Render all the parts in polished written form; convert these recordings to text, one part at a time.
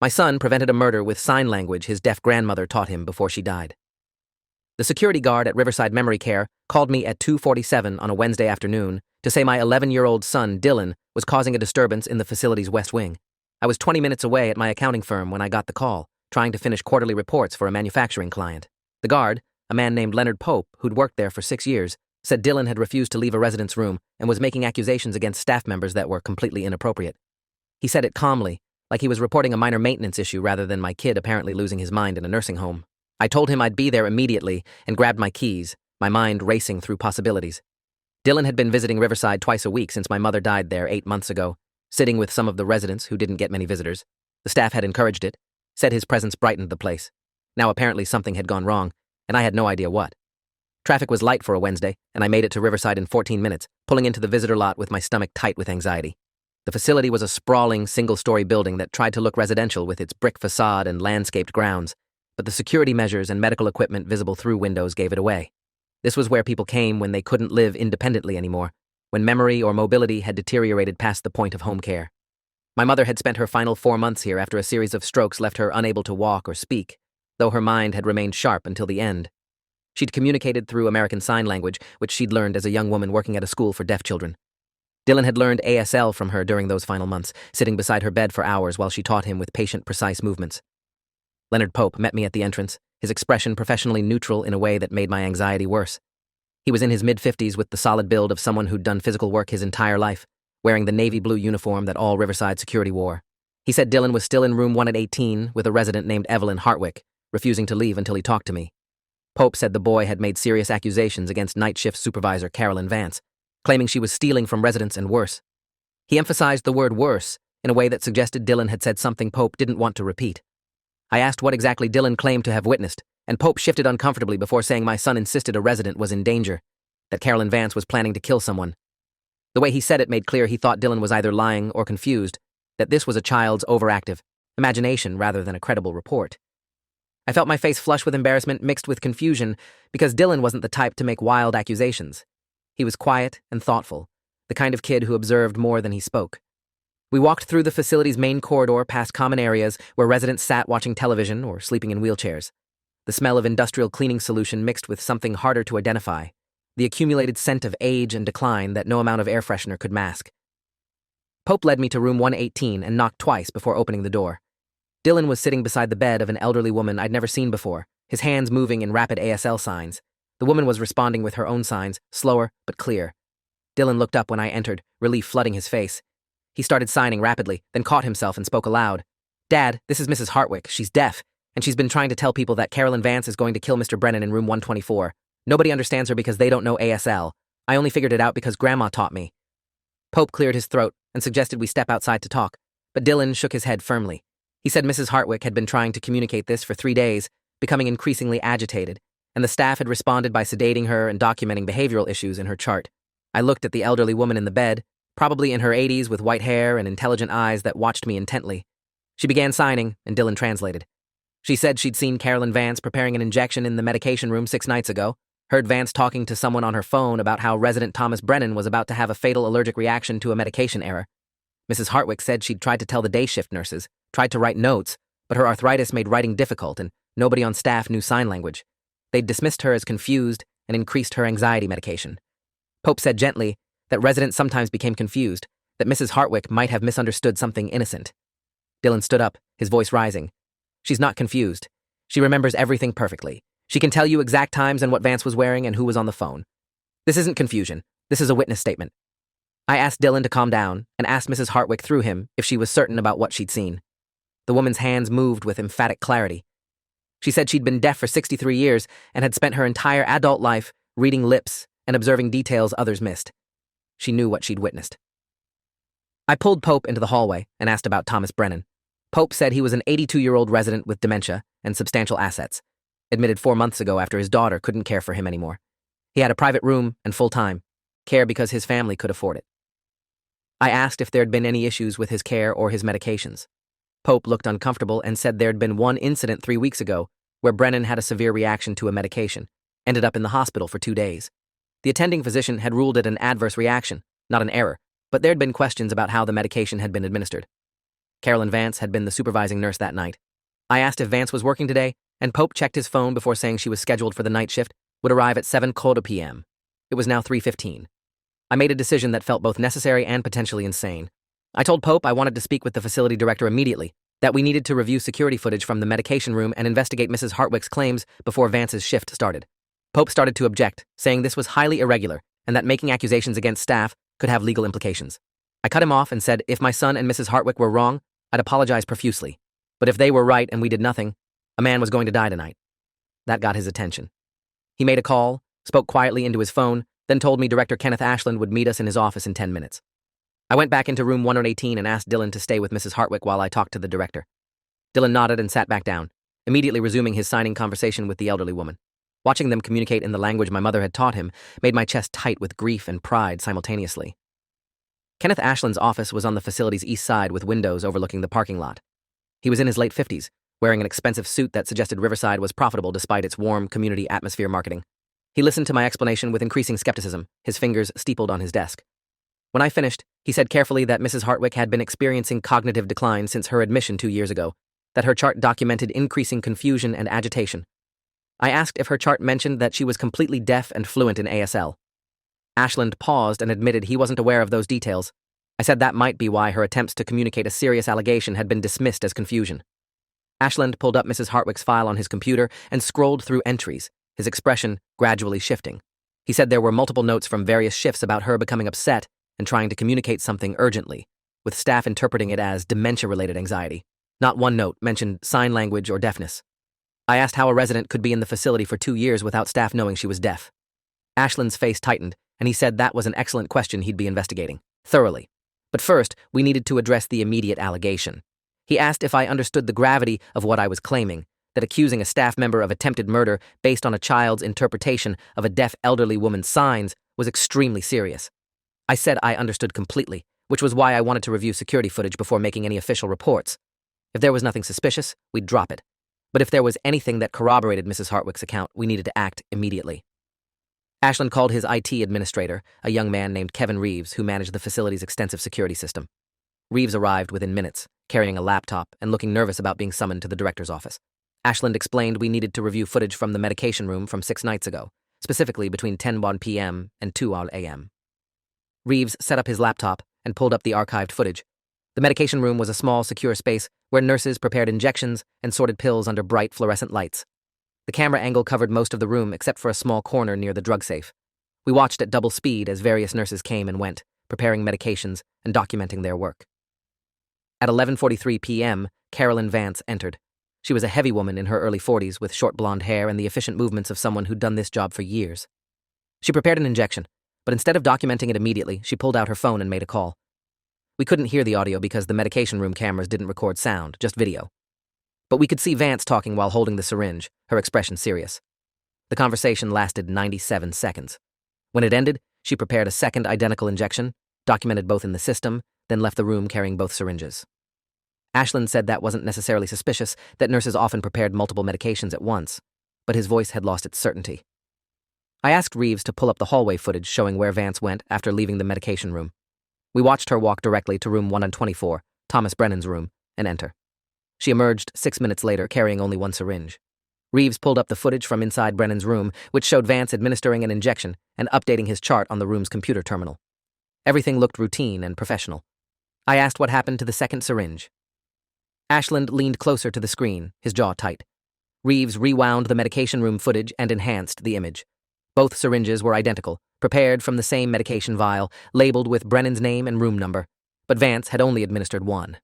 My son prevented a murder with sign language his deaf grandmother taught him before she died. The security guard at Riverside Memory Care called me at 2:47 on a Wednesday afternoon to say my 11-year-old son, Dylan, was causing a disturbance in the facility's west wing. I was 20 minutes away at my accounting firm when I got the call, trying to finish quarterly reports for a manufacturing client. The guard, a man named Leonard Pope, who'd worked there for 6 years, said Dylan had refused to leave a resident's room and was making accusations against staff members that were completely inappropriate. He said it calmly, like he was reporting a minor maintenance issue rather than my kid apparently losing his mind in a nursing home. I told him I'd be there immediately and grabbed my keys, my mind racing through possibilities. Dylan had been visiting Riverside twice a week since my mother died there 8 months ago, sitting with some of the residents who didn't get many visitors. The staff had encouraged it, said his presence brightened the place. Now apparently something had gone wrong, and I had no idea what. Traffic was light for a Wednesday, and I made it to Riverside in 14 minutes, pulling into the visitor lot with my stomach tight with anxiety. The facility was a sprawling, single-story building that tried to look residential with its brick facade and landscaped grounds, but the security measures and medical equipment visible through windows gave it away. This was where people came when they couldn't live independently anymore, when memory or mobility had deteriorated past the point of home care. My mother had spent her final 4 months here after a series of strokes left her unable to walk or speak, though her mind had remained sharp until the end. She'd communicated through American Sign Language, which she'd learned as a young woman working at a school for deaf children. Dylan had learned ASL from her during those final months, sitting beside her bed for hours while she taught him with patient, precise movements. Leonard Pope met me at the entrance, his expression professionally neutral in a way that made my anxiety worse. He was in his mid-50s with the solid build of someone who'd done physical work his entire life, wearing the navy blue uniform that all Riverside security wore. He said Dylan was still in room 1 at 18 with a resident named Evelyn Hartwick, refusing to leave until he talked to me. Pope said the boy had made serious accusations against night shift supervisor Carolyn Vance, claiming she was stealing from residents and worse. He emphasized the word worse in a way that suggested Dylan had said something Pope didn't want to repeat. I asked what exactly Dylan claimed to have witnessed, and Pope shifted uncomfortably before saying my son insisted a resident was in danger, that Carolyn Vance was planning to kill someone. The way he said it made clear he thought Dylan was either lying or confused, that this was a child's overactive imagination rather than a credible report. I felt my face flush with embarrassment mixed with confusion because Dylan wasn't the type to make wild accusations. He was quiet and thoughtful, the kind of kid who observed more than he spoke. We walked through the facility's main corridor past common areas where residents sat watching television or sleeping in wheelchairs. The smell of industrial cleaning solution mixed with something harder to identify, the accumulated scent of age and decline that no amount of air freshener could mask. Pope led me to room 118 and knocked twice before opening the door. Dylan was sitting beside the bed of an elderly woman I'd never seen before, his hands moving in rapid ASL signs. The woman was responding with her own signs, slower but clear. Dylan looked up when I entered, relief flooding his face. He started signing rapidly, then caught himself and spoke aloud. "Dad, this is Mrs. Hartwick. She's deaf, and she's been trying to tell people that Carolyn Vance is going to kill Mr. Brennan in room 124. Nobody understands her because they don't know ASL. I only figured it out because Grandma taught me." Pope cleared his throat and suggested we step outside to talk, but Dylan shook his head firmly. He said Mrs. Hartwick had been trying to communicate this for 3 days, becoming increasingly agitated, and the staff had responded by sedating her and documenting behavioral issues in her chart. I looked at the elderly woman in the bed, probably in her 80s with white hair and intelligent eyes that watched me intently. She began signing, and Dylan translated. She said she'd seen Carolyn Vance preparing an injection in the medication room 6 nights ago, heard Vance talking to someone on her phone about how resident Thomas Brennan was about to have a fatal allergic reaction to a medication error. Mrs. Hartwick said she'd tried to tell the day shift nurses, tried to write notes, but her arthritis made writing difficult and nobody on staff knew sign language. They'd dismissed her as confused and increased her anxiety medication. Pope said gently that residents sometimes became confused, that Mrs. Hartwick might have misunderstood something innocent. Dylan stood up, his voice rising. "She's not confused. She remembers everything perfectly. She can tell you exact times and what Vance was wearing and who was on the phone. This isn't confusion. This is a witness statement." I asked Dylan to calm down and asked Mrs. Hartwick through him if she was certain about what she'd seen. The woman's hands moved with emphatic clarity. She said she'd been deaf for 63 years and had spent her entire adult life reading lips and observing details others missed. She knew what she'd witnessed. I pulled Pope into the hallway and asked about Thomas Brennan. Pope said he was an 82-year-old resident with dementia and substantial assets, admitted 4 months ago after his daughter couldn't care for him anymore. He had a private room and full-time care because his family could afford it. I asked if there'd been any issues with his care or his medications. Pope looked uncomfortable and said there'd been one incident 3 weeks ago where Brennan had a severe reaction to a medication, ended up in the hospital for 2 days. The attending physician had ruled it an adverse reaction, not an error, but there'd been questions about how the medication had been administered. Carolyn Vance had been the supervising nurse that night. I asked if Vance was working today, and Pope checked his phone before saying she was scheduled for the night shift, would arrive at 7:15 p.m. It was now 3:15. I made a decision that felt both necessary and potentially insane. I told Pope I wanted to speak with the facility director immediately, that we needed to review security footage from the medication room and investigate Mrs. Hartwick's claims before Vance's shift started. Pope started to object, saying this was highly irregular and that making accusations against staff could have legal implications. I cut him off and said if my son and Mrs. Hartwick were wrong, I'd apologize profusely. But if they were right and we did nothing, a man was going to die tonight. That got his attention. He made a call, spoke quietly into his phone, then told me Director Kenneth Ashland would meet us in his office in 10 minutes. I went back into room 118 and asked Dylan to stay with Mrs. Hartwick while I talked to the director. Dylan nodded and sat back down, immediately resuming his signing conversation with the elderly woman. Watching them communicate in the language my mother had taught him made my chest tight with grief and pride simultaneously. Kenneth Ashland's office was on the facility's east side with windows overlooking the parking lot. He was in his late 50s, wearing an expensive suit that suggested Riverside was profitable despite its warm community atmosphere marketing. He listened to my explanation with increasing skepticism, his fingers steepled on his desk. When I finished, he said carefully that Mrs. Hartwick had been experiencing cognitive decline since her admission 2 years ago, that her chart documented increasing confusion and agitation. I asked if her chart mentioned that she was completely deaf and fluent in ASL. Ashland paused and admitted he wasn't aware of those details. I said that might be why her attempts to communicate a serious allegation had been dismissed as confusion. Ashland pulled up Mrs. Hartwick's file on his computer and scrolled through entries, his expression gradually shifting. He said there were multiple notes from various shifts about her becoming upset and trying to communicate something urgently, with staff interpreting it as dementia-related anxiety. Not one note mentioned sign language or deafness. I asked how a resident could be in the facility for 2 years without staff knowing she was deaf. Ashland's face tightened, and he said that was an excellent question he'd be investigating, thoroughly. But first, we needed to address the immediate allegation. He asked if I understood the gravity of what I was claiming, that accusing a staff member of attempted murder based on a child's interpretation of a deaf elderly woman's signs was extremely serious. I said I understood completely, which was why I wanted to review security footage before making any official reports. If there was nothing suspicious, we'd drop it. But if there was anything that corroborated Mrs. Hartwick's account, we needed to act immediately. Ashland called his IT administrator, a young man named Kevin Reeves, who managed the facility's extensive security system. Reeves arrived within minutes, carrying a laptop and looking nervous about being summoned to the director's office. Ashland explained we needed to review footage from the medication room from 6 nights ago, specifically between 10:01 p.m. and 2:00 a.m. Reeves set up his laptop and pulled up the archived footage. The medication room was a small, secure space where nurses prepared injections and sorted pills under bright fluorescent lights. The camera angle covered most of the room except for a small corner near the drug safe. We watched at double speed as various nurses came and went, preparing medications and documenting their work. At 11:43 p.m., Carolyn Vance entered. She was a heavy woman in her early 40s with short blonde hair and the efficient movements of someone who'd done this job for years. She prepared an injection, but instead of documenting it immediately, she pulled out her phone and made a call. We couldn't hear the audio because the medication room cameras didn't record sound, just video. But we could see Vance talking while holding the syringe, her expression serious. The conversation lasted 97 seconds. When it ended, she prepared a second identical injection, documented both in the system, then left the room carrying both syringes. Ashland said that wasn't necessarily suspicious, that nurses often prepared multiple medications at once, but his voice had lost its certainty. I asked Reeves to pull up the hallway footage showing where Vance went after leaving the medication room. We watched her walk directly to room 124, Thomas Brennan's room, and enter. She emerged 6 minutes later carrying only one syringe. Reeves pulled up the footage from inside Brennan's room, which showed Vance administering an injection and updating his chart on the room's computer terminal. Everything looked routine and professional. I asked what happened to the second syringe. Ashland leaned closer to the screen, his jaw tight. Reeves rewound the medication room footage and enhanced the image. Both syringes were identical, prepared from the same medication vial, labeled with Brennan's name and room number, but Vance had only administered one.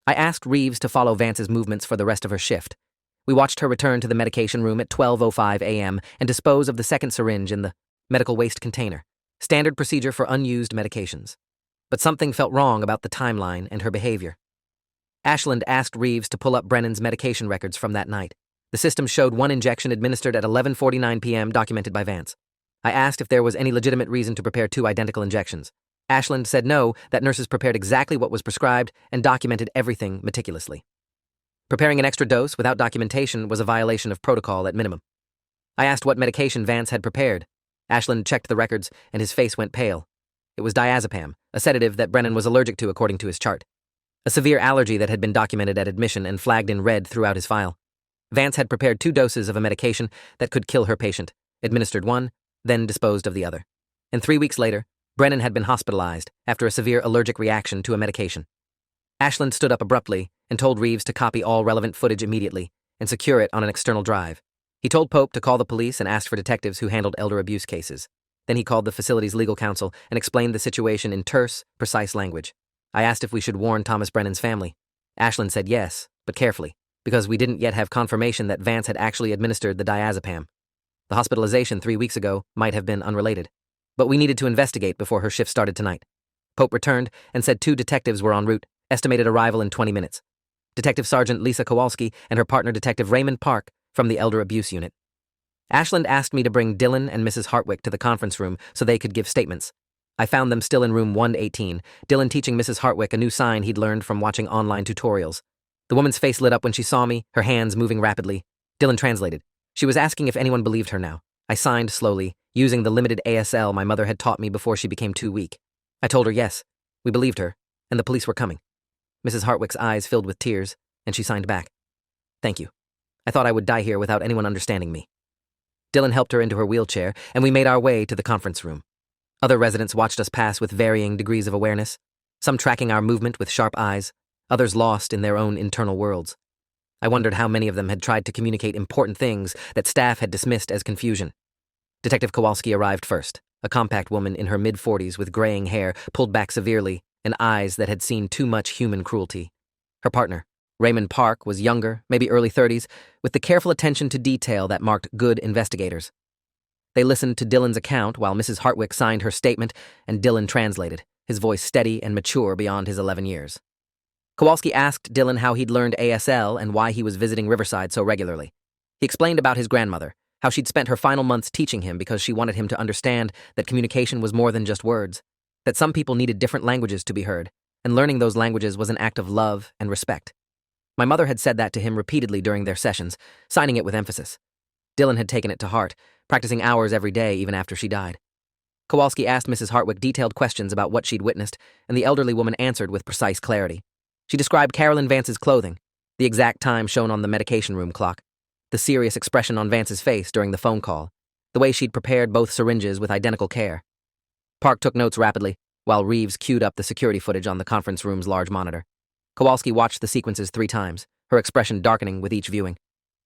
I asked Reeves to follow Vance's movements for the rest of her shift. We watched her return to the medication room at 12:05 a.m. and dispose of the second syringe in the medical waste container, standard procedure for unused medications. But something felt wrong about the timeline and her behavior. Ashland asked Reeves to pull up Brennan's medication records from that night. The system showed one injection administered at 11:49 p.m. documented by Vance. I asked if there was any legitimate reason to prepare 2 identical injections. Ashland said no, that nurses prepared exactly what was prescribed and documented everything meticulously. Preparing an extra dose without documentation was a violation of protocol at minimum. I asked what medication Vance had prepared. Ashland checked the records, and his face went pale. It was diazepam, a sedative that Brennan was allergic to according to his chart. a severe allergy that had been documented at admission and flagged in red throughout his file. Vance had prepared 2 doses of a medication that could kill her patient, administered one, then disposed of the other. And 3 weeks later, Brennan had been hospitalized after a severe allergic reaction to a medication. Ashland stood up abruptly and told Reeves to copy all relevant footage immediately and secure it on an external drive. He told Pope to call the police and asked for detectives who handled elder abuse cases. Then he called the facility's legal counsel and explained the situation in terse, precise language. I asked if we should warn Thomas Brennan's family. Ashland said yes, but carefully, because we didn't yet have confirmation that Vance had actually administered the diazepam. The hospitalization 3 weeks ago might have been unrelated, but we needed to investigate before her shift started tonight. Pope returned and said 2 detectives were en route, estimated arrival in 20 minutes. Detective Sergeant Lisa Kowalski and her partner Detective Raymond Park from the Elder Abuse Unit. Ashland asked me to bring Dylan and Mrs. Hartwick to the conference room so they could give statements. I found them still in room 118, Dylan teaching Mrs. Hartwick a new sign he'd learned from watching online tutorials. The woman's face lit up when she saw me, her hands moving rapidly. Dylan translated. She was asking if anyone believed her now. I signed slowly, using the limited ASL my mother had taught me before she became too weak. I told her yes, we believed her, and the police were coming. Mrs. Hartwick's eyes filled with tears, and she signed back. Thank you. I thought I would die here without anyone understanding me. Dylan helped her into her wheelchair, and we made our way to the conference room. Other residents watched us pass with varying degrees of awareness, some tracking our movement with sharp eyes, others lost in their own internal worlds. I wondered how many of them had tried to communicate important things that staff had dismissed as confusion. Detective Kowalski arrived first, a compact woman in her mid-40s with graying hair pulled back severely and eyes that had seen too much human cruelty. Her partner, Raymond Park, was younger, maybe early 30s, with the careful attention to detail that marked good investigators. They listened to Dylan's account while Mrs. Hartwick signed her statement and Dylan translated, his voice steady and mature beyond his 11 years. Kowalski asked Dylan how he'd learned ASL and why he was visiting Riverside so regularly. He explained about his grandmother, how she'd spent her final months teaching him because she wanted him to understand that communication was more than just words, that some people needed different languages to be heard, and learning those languages was an act of love and respect. My mother had said that to him repeatedly during their sessions, signing it with emphasis. Dylan had taken it to heart, practicing hours every day even after she died. Kowalski asked Mrs. Hartwick detailed questions about what she'd witnessed, and the elderly woman answered with precise clarity. She described Carolyn Vance's clothing, the exact time shown on the medication room clock, the serious expression on Vance's face during the phone call, the way she'd prepared both syringes with identical care. Park took notes rapidly, while Reeves queued up the security footage on the conference room's large monitor. Kowalski watched the sequences 3 times, her expression darkening with each viewing.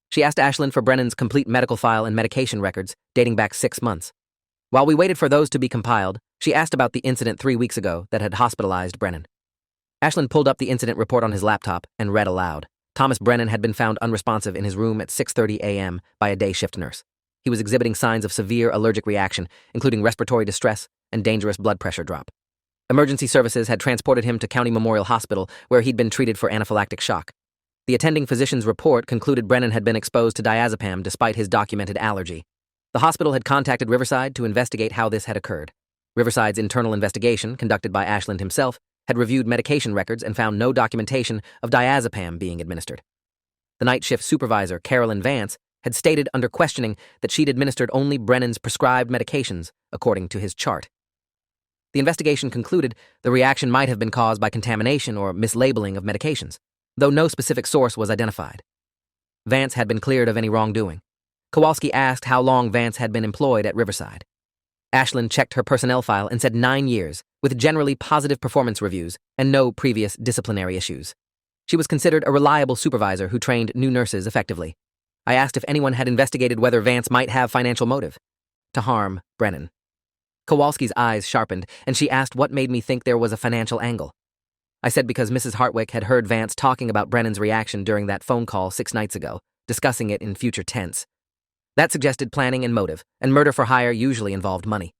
She asked Ashland for Brennan's complete medical file and medication records, dating back 6 months. While we waited for those to be compiled, she asked about the incident 3 weeks ago that had hospitalized Brennan. Ashland pulled up the incident report on his laptop and read aloud. Thomas Brennan had been found unresponsive in his room at 6:30 a.m. by a day shift nurse. He was exhibiting signs of severe allergic reaction, including respiratory distress and dangerous blood pressure drop. Emergency services had transported him to County Memorial Hospital, where he'd been treated for anaphylactic shock. The attending physician's report concluded Brennan had been exposed to diazepam despite his documented allergy. The hospital had contacted Riverside to investigate how this had occurred. Riverside's internal investigation, conducted by Ashland himself, had reviewed medication records and found no documentation of diazepam being administered. The night shift supervisor, Carolyn Vance, had stated under questioning that she'd administered only Brennan's prescribed medications, according to his chart. The investigation concluded the reaction might have been caused by contamination or mislabeling of medications, though no specific source was identified. Vance had been cleared of any wrongdoing. Kowalski asked how long Vance had been employed at Riverside. Ashland checked her personnel file and said 9 years, with generally positive performance reviews and no previous disciplinary issues. She was considered a reliable supervisor who trained new nurses effectively. I asked if anyone had investigated whether Vance might have financial motive to harm Brennan. Kowalski's eyes sharpened, and she asked what made me think there was a financial angle. I said because Mrs. Hartwick had heard Vance talking about Brennan's reaction during that phone call 6 nights ago, discussing it in future tense. That suggested planning and motive, and murder for hire usually involved money.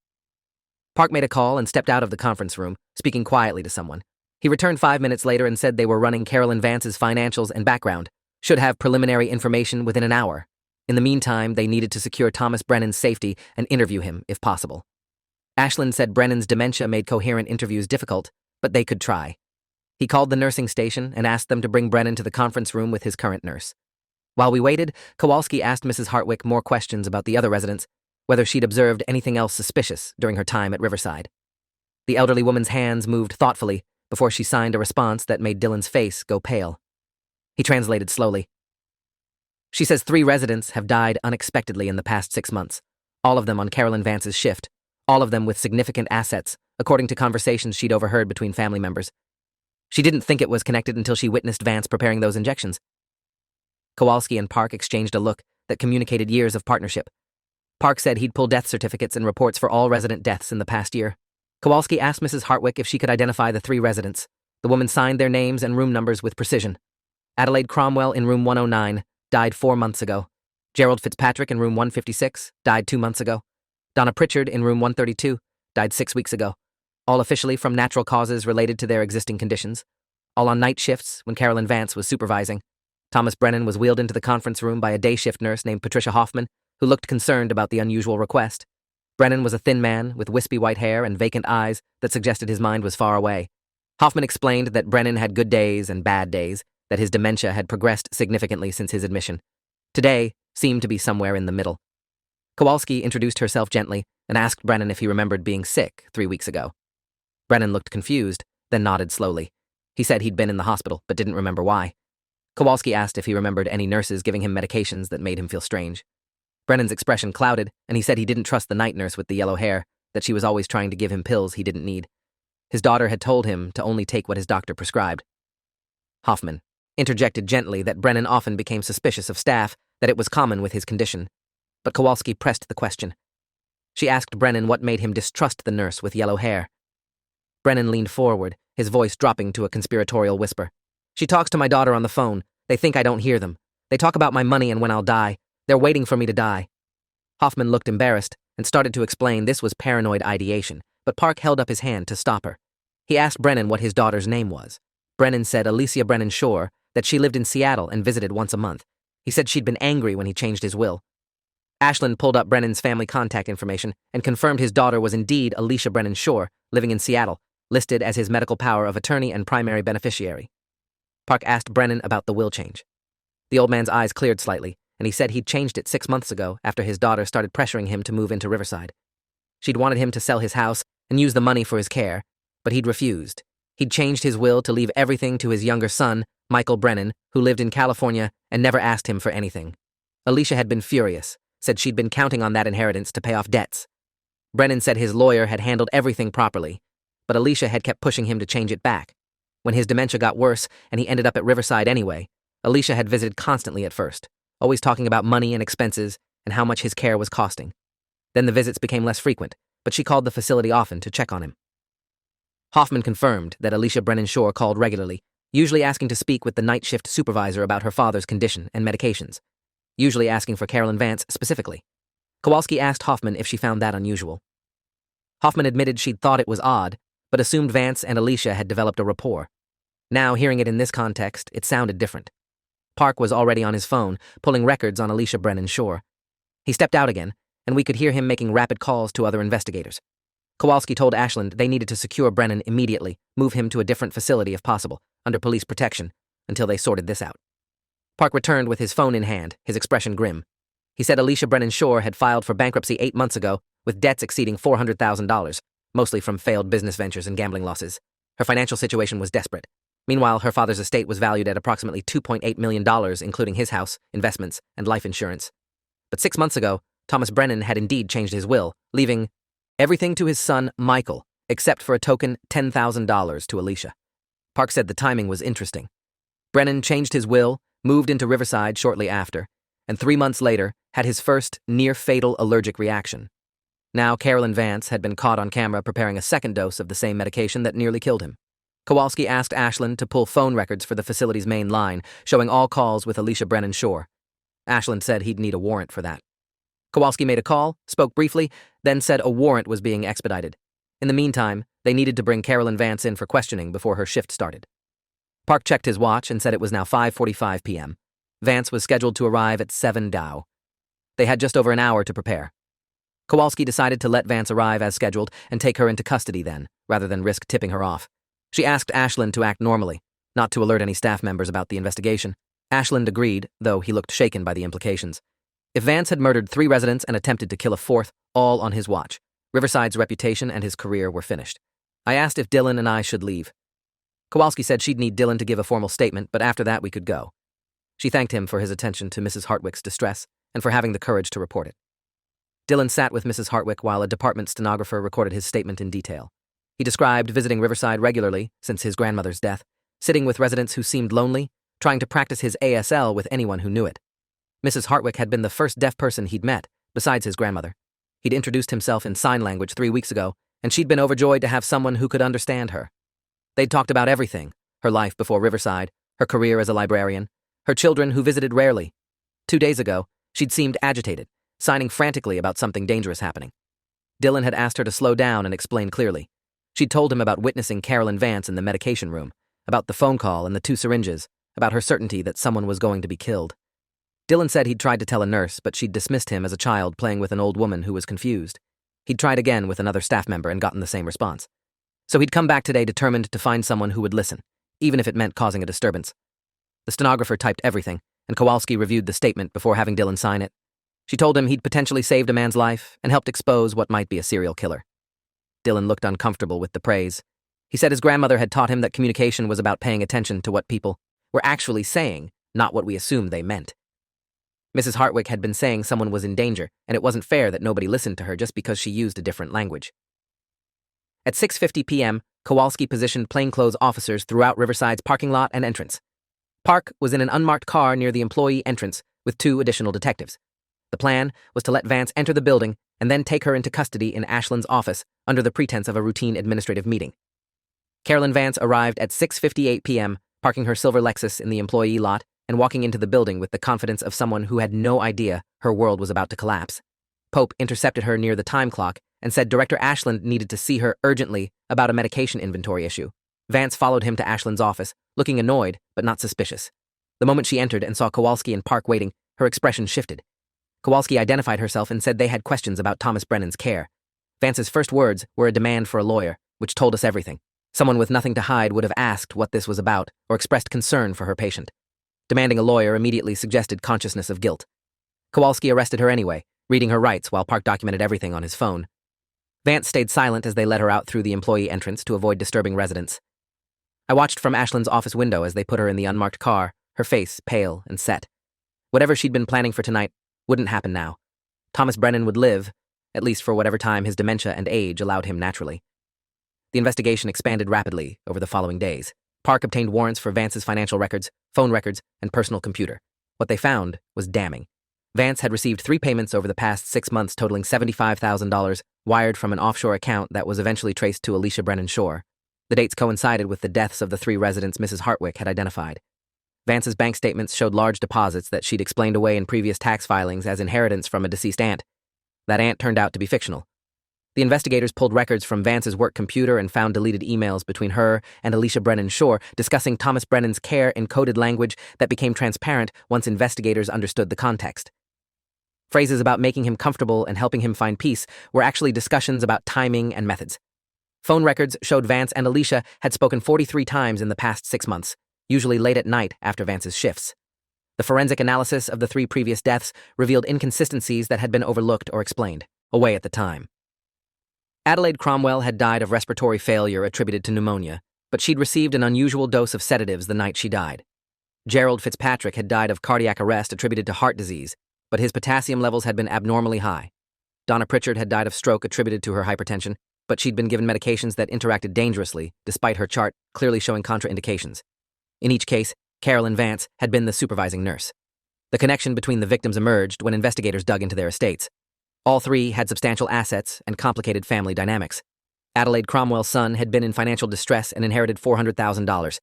Park made a call and stepped out of the conference room, speaking quietly to someone. He returned 5 minutes later and said they were running Carolyn Vance's financials and background, should have preliminary information within an hour. In the meantime, they needed to secure Thomas Brennan's safety and interview him, if possible. Ashland said Brennan's dementia made coherent interviews difficult, but they could try. He called the nursing station and asked them to bring Brennan to the conference room with his current nurse. While we waited, Kowalski asked Mrs. Hartwick more questions about the other residents, whether she'd observed anything else suspicious during her time at Riverside. The elderly woman's hands moved thoughtfully, before she signed a response that made Dylan's face go pale. He translated slowly. She says 3 residents have died unexpectedly in the past 6 months, all of them on Carolyn Vance's shift, all of them with significant assets, according to conversations she'd overheard between family members. She didn't think it was connected until she witnessed Vance preparing those injections. Kowalski and Park exchanged a look that communicated years of partnership. Park said he'd pull death certificates and reports for all resident deaths in the past year. Kowalski asked Mrs. Hartwick if she could identify the 3 residents. The woman signed their names and room numbers with precision. Adelaide Cromwell in room 109 died 4 months ago. Gerald Fitzpatrick in room 156 died 2 months ago. Donna Pritchard in room 132 died 6 weeks ago. All officially from natural causes related to their existing conditions. All on night shifts when Carolyn Vance was supervising. Thomas Brennan was wheeled into the conference room by a day shift nurse named Patricia Hoffman, who looked concerned about the unusual request. Brennan was a thin man with wispy white hair and vacant eyes that suggested his mind was far away. Hoffman explained that Brennan had good days and bad days, that his dementia had progressed significantly since his admission. Today seemed to be somewhere in the middle. Kowalski introduced herself gently and asked Brennan if he remembered being sick 3 weeks ago. Brennan looked confused, then nodded slowly. He said he'd been in the hospital, but didn't remember why. Kowalski asked if he remembered any nurses giving him medications that made him feel strange. Brennan's expression clouded, and he said he didn't trust the night nurse with the yellow hair, that she was always trying to give him pills he didn't need. His daughter had told him to only take what his doctor prescribed. Hoffman interjected gently that Brennan often became suspicious of staff, that it was common with his condition. But Kowalski pressed the question. She asked Brennan what made him distrust the nurse with yellow hair. Brennan leaned forward, his voice dropping to a conspiratorial whisper. She talks to my daughter on the phone. They think I don't hear them. They talk about my money and when I'll die. They're waiting for me to die. Hoffman looked embarrassed and started to explain this was paranoid ideation, but Park held up his hand to stop her. He asked Brennan what his daughter's name was. Brennan said Alicia Brennan Shore, that she lived in Seattle and visited once a month. He said she'd been angry when he changed his will. Ashland pulled up Brennan's family contact information and confirmed his daughter was indeed Alicia Brennan Shore, living in Seattle, listed as his medical power of attorney and primary beneficiary. Park asked Brennan about the will change. The old man's eyes cleared slightly, and he said he'd changed it 6 months ago after his daughter started pressuring him to move into Riverside. She'd wanted him to sell his house and use the money for his care, but he'd refused. He'd changed his will to leave everything to his younger son, Michael Brennan, who lived in California and never asked him for anything. Alicia had been furious, said she'd been counting on that inheritance to pay off debts. Brennan said his lawyer had handled everything properly, but Alicia had kept pushing him to change it back. When his dementia got worse and he ended up at Riverside anyway, Alicia had visited constantly at first, always talking about money and expenses and how much his care was costing. Then the visits became less frequent, but she called the facility often to check on him. Hoffman confirmed that Alicia Brennan Shore called regularly, usually asking to speak with the night shift supervisor about her father's condition and medications, usually asking for Carolyn Vance specifically. Kowalski asked Hoffman if she found that unusual. Hoffman admitted she'd thought it was odd, but assumed Vance and Alicia had developed a rapport. Now, hearing it in this context, it sounded different. Park was already on his phone, pulling records on Alicia Brennan Shore. He stepped out again, and we could hear him making rapid calls to other investigators. Kowalski told Ashland they needed to secure Brennan immediately, move him to a different facility if possible, under police protection, until they sorted this out. Park returned with his phone in hand, his expression grim. He said Alicia Brennan Shore had filed for bankruptcy 8 months ago, with debts exceeding $400,000, mostly from failed business ventures and gambling losses. Her financial situation was desperate. Meanwhile, her father's estate was valued at approximately $2.8 million, including his house, investments, and life insurance. But 6 months ago, Thomas Brennan had indeed changed his will, leaving everything to his son, Michael, except for a token $10,000 to Alicia. Park said the timing was interesting. Brennan changed his will, moved into Riverside shortly after, and 3 months later had his first near-fatal allergic reaction. Now Carolyn Vance had been caught on camera preparing a second dose of the same medication that nearly killed him. Kowalski asked Ashland to pull phone records for the facility's main line, showing all calls with Alicia Brennan Shore. Ashland said he'd need a warrant for that. Kowalski made a call, spoke briefly, then said a warrant was being expedited. In the meantime, they needed to bring Carolyn Vance in for questioning before her shift started. Park checked his watch and said it was now 5:45 p.m. Vance was scheduled to arrive at 7 Dow. They had just over an hour to prepare. Kowalski decided to let Vance arrive as scheduled and take her into custody then, rather than risk tipping her off. She asked Ashland to act normally, not to alert any staff members about the investigation. Ashland agreed, though he looked shaken by the implications. If Vance had murdered 3 residents and attempted to kill a 4th, all on his watch, Riverside's reputation and his career were finished. I asked if Dylan and I should leave. Kowalski said she'd need Dylan to give a formal statement, but after that we could go. She thanked him for his attention to Mrs. Hartwick's distress and for having the courage to report it. Dylan sat with Mrs. Hartwick while a department stenographer recorded his statement in detail. He described visiting Riverside regularly since his grandmother's death, sitting with residents who seemed lonely, trying to practice his ASL with anyone who knew it. Mrs. Hartwick had been the first deaf person he'd met, besides his grandmother. He'd introduced himself in sign language 3 weeks ago, and she'd been overjoyed to have someone who could understand her. They'd talked about everything: her life before Riverside, her career as a librarian, her children who visited rarely. 2 days ago, she'd seemed agitated, signing frantically about something dangerous happening. Dylan had asked her to slow down and explain clearly. She'd told him about witnessing Carolyn Vance in the medication room, about the phone call and the 2 syringes, about her certainty that someone was going to be killed. Dylan said he'd tried to tell a nurse, but she'd dismissed him as a child playing with an old woman who was confused. He'd tried again with another staff member and gotten the same response. So he'd come back today determined to find someone who would listen, even if it meant causing a disturbance. The stenographer typed everything, and Kowalski reviewed the statement before having Dylan sign it. She told him he'd potentially saved a man's life and helped expose what might be a serial killer. Dylan looked uncomfortable with the praise. He said his grandmother had taught him that communication was about paying attention to what people were actually saying, not what we assumed they meant. Mrs. Hartwick had been saying someone was in danger, and it wasn't fair that nobody listened to her just because she used a different language. At 6:50 p.m., Kowalski positioned plainclothes officers throughout Riverside's parking lot and entrance. Park was in an unmarked car near the employee entrance with 2 additional detectives. The plan was to let Vance enter the building and then take her into custody in Ashland's office under the pretense of a routine administrative meeting. Carolyn Vance arrived at 6:58 p.m., parking her silver Lexus in the employee lot and walking into the building with the confidence of someone who had no idea her world was about to collapse. Pope intercepted her near the time clock and said Director Ashland needed to see her urgently about a medication inventory issue. Vance followed him to Ashland's office, looking annoyed but not suspicious. The moment she entered and saw Kowalski and Park waiting, her expression shifted. Kowalski identified herself and said they had questions about Thomas Brennan's care. Vance's first words were a demand for a lawyer, which told us everything. Someone with nothing to hide would have asked what this was about or expressed concern for her patient. Demanding a lawyer immediately suggested consciousness of guilt. Kowalski arrested her anyway, reading her rights while Park documented everything on his phone. Vance stayed silent as they let her out through the employee entrance to avoid disturbing residents. I watched from Ashland's office window as they put her in the unmarked car, her face pale and set. Whatever she'd been planning for tonight wouldn't happen now. Thomas Brennan would live, at least for whatever time his dementia and age allowed him naturally. The investigation expanded rapidly over the following days. Park obtained warrants for Vance's financial records, phone records, and personal computer. What they found was damning. Vance had received 3 payments over the past 6 months totaling $75,000 wired from an offshore account that was eventually traced to Alicia Brennan Shore. The dates coincided with the deaths of the 3 residents Mrs. Hartwick had identified. Vance's bank statements showed large deposits that she'd explained away in previous tax filings as inheritance from a deceased aunt. That aunt turned out to be fictional. The investigators pulled records from Vance's work computer and found deleted emails between her and Alicia Brennan Shore discussing Thomas Brennan's care in coded language that became transparent once investigators understood the context. Phrases about making him comfortable and helping him find peace were actually discussions about timing and methods. Phone records showed Vance and Alicia had spoken 43 times in the past 6 months, usually late at night after Vance's shifts. The forensic analysis of the 3 previous deaths revealed inconsistencies that had been overlooked or explained away at the time. Adelaide Cromwell had died of respiratory failure attributed to pneumonia, but she'd received an unusual dose of sedatives the night she died. Gerald Fitzpatrick had died of cardiac arrest attributed to heart disease, but his potassium levels had been abnormally high. Donna Pritchard had died of stroke attributed to her hypertension, but she'd been given medications that interacted dangerously, despite her chart clearly showing contraindications. In each case, Carolyn Vance had been the supervising nurse. The connection between the victims emerged when investigators dug into their estates. All 3 had substantial assets and complicated family dynamics. Adelaide Cromwell's son had been in financial distress and inherited $400,000.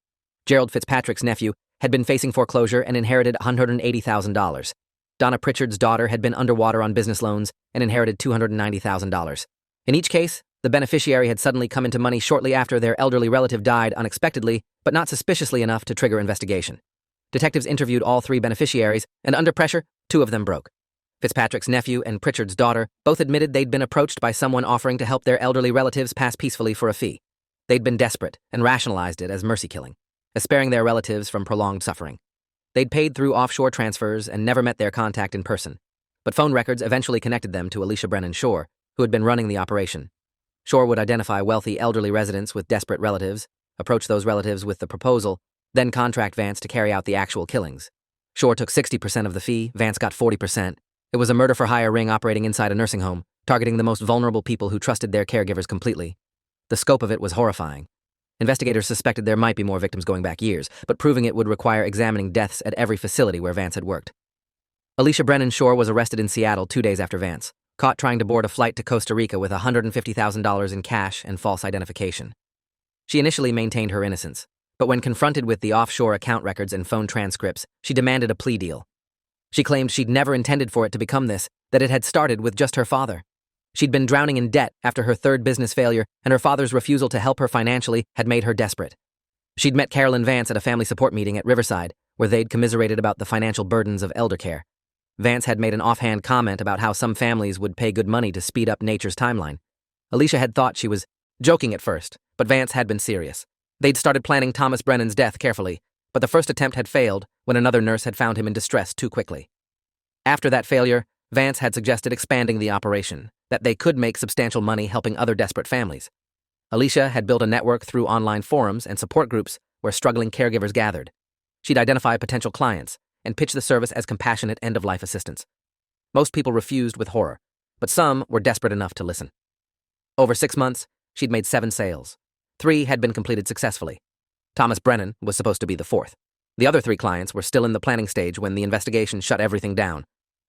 Gerald Fitzpatrick's nephew had been facing foreclosure and inherited $180,000. Donna Pritchard's daughter had been underwater on business loans and inherited $290,000. In each case, the beneficiary had suddenly come into money shortly after their elderly relative died unexpectedly, but not suspiciously enough to trigger investigation. Detectives interviewed all 3 beneficiaries, and under pressure, 2 of them broke. Fitzpatrick's nephew and Pritchard's daughter both admitted they'd been approached by someone offering to help their elderly relatives pass peacefully for a fee. They'd been desperate and rationalized it as mercy killing, as sparing their relatives from prolonged suffering. They'd paid through offshore transfers and never met their contact in person, but phone records eventually connected them to Alicia Brennan Shore, who had been running the operation. Shore would identify wealthy elderly residents with desperate relatives, approach those relatives with the proposal, then contract Vance to carry out the actual killings. Shore took 60% of the fee, Vance got 40%. It was a murder-for-hire ring operating inside a nursing home, targeting the most vulnerable people who trusted their caregivers completely. The scope of it was horrifying. Investigators suspected there might be more victims going back years, but proving it would require examining deaths at every facility where Vance had worked. Alicia Brennan Shore was arrested in Seattle 2 days after Vance, caught trying to board a flight to Costa Rica with $150,000 in cash and false identification. She initially maintained her innocence, but when confronted with the offshore account records and phone transcripts, she demanded a plea deal. She claimed she'd never intended for it to become this, that it had started with just her father. She'd been drowning in debt after her third business failure, and her father's refusal to help her financially had made her desperate. She'd met Carolyn Vance at a family support meeting at Riverside, where they'd commiserated about the financial burdens of elder care. Vance had made an offhand comment about how some families would pay good money to speed up nature's timeline. Alicia had thought she was joking at first, but Vance had been serious. They'd started planning Thomas Brennan's death carefully, but the first attempt had failed when another nurse had found him in distress too quickly. After that failure, Vance had suggested expanding the operation, that they could make substantial money helping other desperate families. Alicia had built a network through online forums and support groups where struggling caregivers gathered. She'd identify potential clients and pitch the service as compassionate end-of-life assistance. Most people refused with horror, but some were desperate enough to listen. Over 6 months, she'd made 7 sales. 3 had been completed successfully. Thomas Brennan was supposed to be the 4th. The other 3 clients were still in the planning stage when the investigation shut everything down.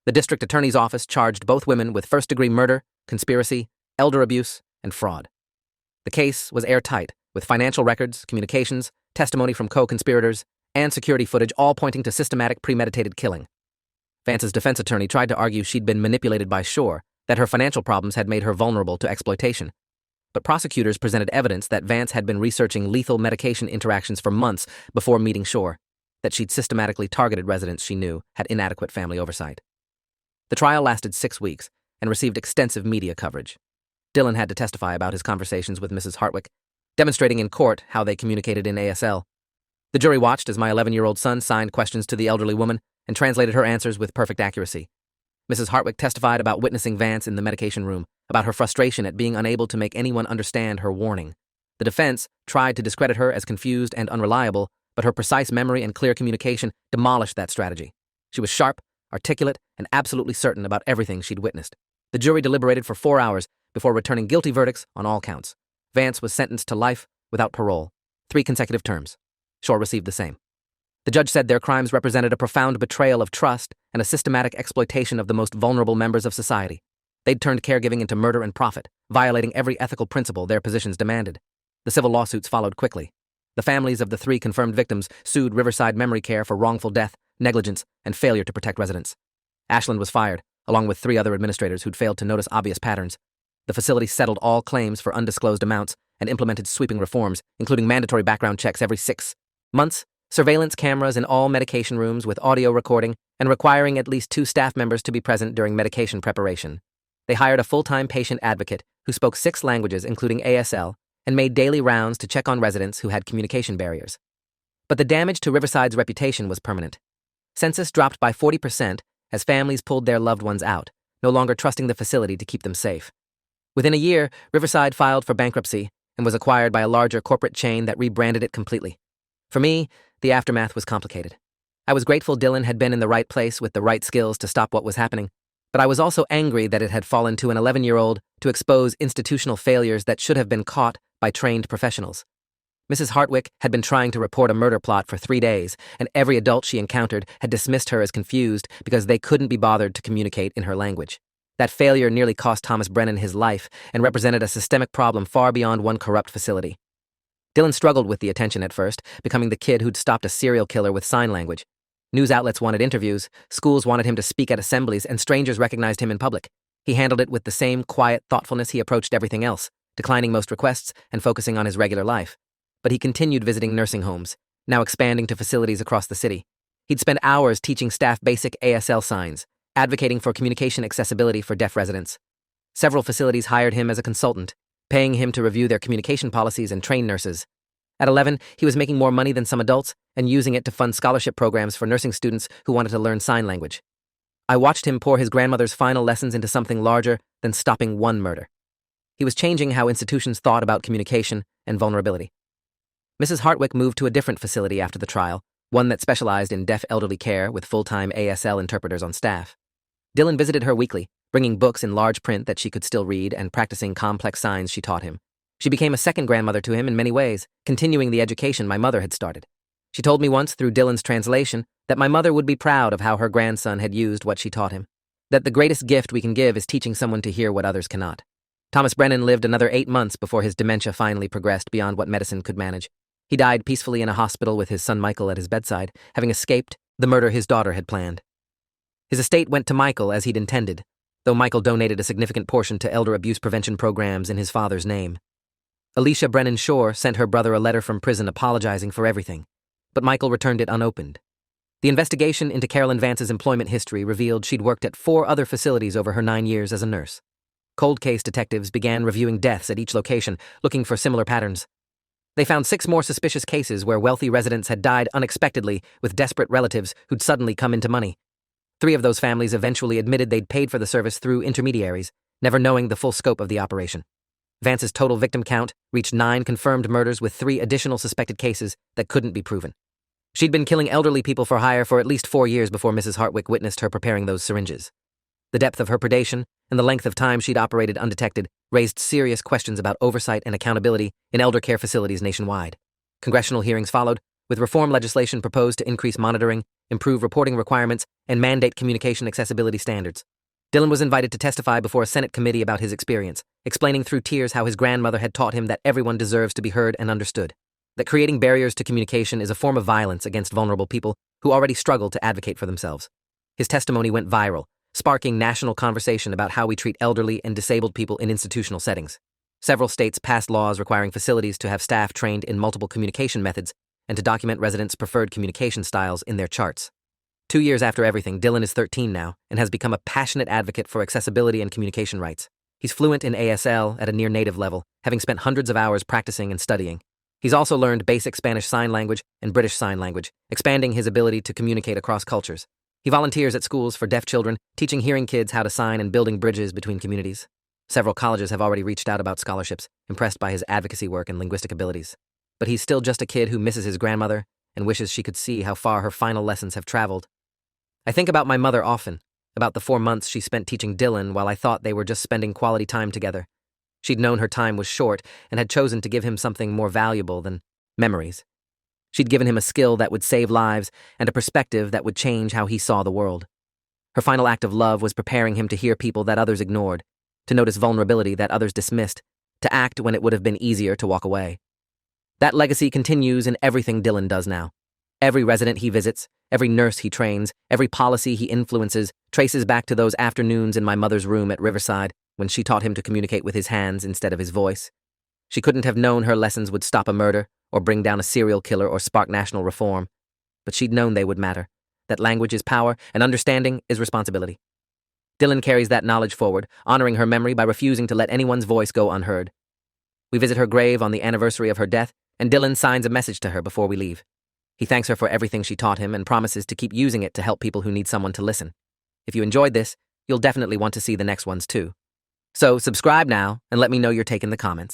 The district attorney's office charged both women with first-degree murder, conspiracy, elder abuse, and fraud. The case was airtight, with financial records, communications, testimony from co-conspirators, and security footage all pointing to systematic premeditated killing. Vance's defense attorney tried to argue she'd been manipulated by Shore, that her financial problems had made her vulnerable to exploitation. But prosecutors presented evidence that Vance had been researching lethal medication interactions for months before meeting Shore, that she'd systematically targeted residents she knew had inadequate family oversight. The trial lasted 6 weeks and received extensive media coverage. Dillon had to testify about his conversations with Mrs. Hartwick, demonstrating in court how they communicated in ASL. The jury watched as my 11-year-old son signed questions to the elderly woman and translated her answers with perfect accuracy. Mrs. Hartwick testified about witnessing Vance in the medication room, about her frustration at being unable to make anyone understand her warning. The defense tried to discredit her as confused and unreliable, but her precise memory and clear communication demolished that strategy. She was sharp, articulate, and absolutely certain about everything she'd witnessed. The jury deliberated for 4 hours before returning guilty verdicts on all counts. Vance was sentenced to life without parole, 3 consecutive terms. Shore received the same. The judge said their crimes represented a profound betrayal of trust and a systematic exploitation of the most vulnerable members of society. They'd turned caregiving into murder and profit, violating every ethical principle their positions demanded. The civil lawsuits followed quickly. The families of the 3 confirmed victims sued Riverside Memory Care for wrongful death, negligence, and failure to protect residents. Ashland was fired, along with 3 other administrators who'd failed to notice obvious patterns. The facility settled all claims for undisclosed amounts and implemented sweeping reforms, including mandatory background checks every 6 months, surveillance cameras in all medication rooms with audio recording, and requiring at least 2 staff members to be present during medication preparation. They hired a full-time patient advocate who spoke 6 languages, including ASL, and made daily rounds to check on residents who had communication barriers. But the damage to Riverside's reputation was permanent. Census dropped by 40% as families pulled their loved ones out, no longer trusting the facility to keep them safe. Within a year, Riverside filed for bankruptcy and was acquired by a larger corporate chain that rebranded it completely. For me, the aftermath was complicated. I was grateful Dillon had been in the right place with the right skills to stop what was happening, but I was also angry that it had fallen to an 11-year-old to expose institutional failures that should have been caught by trained professionals. Mrs. Hartwick had been trying to report a murder plot for 3 days, and every adult she encountered had dismissed her as confused because they couldn't be bothered to communicate in her language. That failure nearly cost Thomas Brennan his life and represented a systemic problem far beyond one corrupt facility. Dillon struggled with the attention at first, becoming the kid who'd stopped a serial killer with sign language. News outlets wanted interviews, schools wanted him to speak at assemblies, and strangers recognized him in public. He handled it with the same quiet thoughtfulness he approached everything else, declining most requests and focusing on his regular life. But he continued visiting nursing homes, now expanding to facilities across the city. He'd spend hours teaching staff basic ASL signs, advocating for communication accessibility for deaf residents. Several facilities hired him as a consultant, paying him to review their communication policies and train nurses. At 11, he was making more money than some adults and using it to fund scholarship programs for nursing students who wanted to learn sign language. I watched him pour his grandmother's final lessons into something larger than stopping one murder. He was changing how institutions thought about communication and vulnerability. Mrs. Hartwick moved to a different facility after the trial, one that specialized in deaf elderly care with full-time ASL interpreters on staff. Dylan visited her weekly, bringing books in large print that she could still read and practicing complex signs she taught him. She became a second grandmother to him in many ways, continuing the education my mother had started. She told me once through Dylan's translation that my mother would be proud of how her grandson had used what she taught him. That the greatest gift we can give is teaching someone to hear what others cannot. Thomas Brennan lived another 8 months before his dementia finally progressed beyond what medicine could manage. He died peacefully in a hospital with his son Michael at his bedside, having escaped the murder his daughter had planned. His estate went to Michael as he'd intended, though Michael donated a significant portion to elder abuse prevention programs in his father's name. Alicia Brennan Shore sent her brother a letter from prison apologizing for everything, but Michael returned it unopened. The investigation into Carolyn Vance's employment history revealed she'd worked at 4 other facilities over her 9 years as a nurse. Cold case detectives began reviewing deaths at each location, looking for similar patterns. They found 6 more suspicious cases where wealthy residents had died unexpectedly with desperate relatives who'd suddenly come into money. 3 of those families eventually admitted they'd paid for the service through intermediaries, never knowing the full scope of the operation. Vance's total victim count reached 9 confirmed murders with 3 additional suspected cases that couldn't be proven. She'd been killing elderly people for hire for at least 4 years before Mrs. Hartwick witnessed her preparing those syringes. The depth of her predation and the length of time she'd operated undetected raised serious questions about oversight and accountability in elder care facilities nationwide. Congressional hearings followed, with reform legislation proposed to increase monitoring, improve reporting requirements, and mandate communication accessibility standards. Dylan was invited to testify before a Senate committee about his experience, explaining through tears how his grandmother had taught him that everyone deserves to be heard and understood, that creating barriers to communication is a form of violence against vulnerable people who already struggle to advocate for themselves. His testimony went viral, sparking national conversation about how we treat elderly and disabled people in institutional settings. Several states passed laws requiring facilities to have staff trained in multiple communication methods and to document residents' preferred communication styles in their charts. 2 years after everything, Dylan is 13 now and has become a passionate advocate for accessibility and communication rights. He's fluent in ASL at a near-native level, having spent hundreds of hours practicing and studying. He's also learned basic Spanish Sign Language and British Sign Language, expanding his ability to communicate across cultures. He volunteers at schools for deaf children, teaching hearing kids how to sign and building bridges between communities. Several colleges have already reached out about scholarships, impressed by his advocacy work and linguistic abilities. But he's still just a kid who misses his grandmother and wishes she could see how far her final lessons have traveled. I think about my mother often, about the 4 months she spent teaching Dylan while I thought they were just spending quality time together. She'd known her time was short and had chosen to give him something more valuable than memories. She'd given him a skill that would save lives and a perspective that would change how he saw the world. Her final act of love was preparing him to hear people that others ignored, to notice vulnerability that others dismissed, to act when it would have been easier to walk away. That legacy continues in everything Dylan does now. Every resident he visits, every nurse he trains, every policy he influences traces back to those afternoons in my mother's room at Riverside when she taught him to communicate with his hands instead of his voice. She couldn't have known her lessons would stop a murder or bring down a serial killer or spark national reform, but she'd known they would matter, that language is power and understanding is responsibility. Dylan carries that knowledge forward, honoring her memory by refusing to let anyone's voice go unheard. We visit her grave on the anniversary of her death, and Dylan signs a message to her before we leave. He thanks her for everything she taught him and promises to keep using it to help people who need someone to listen. If you enjoyed this, you'll definitely want to see the next ones too. So subscribe now and let me know your take in the comments.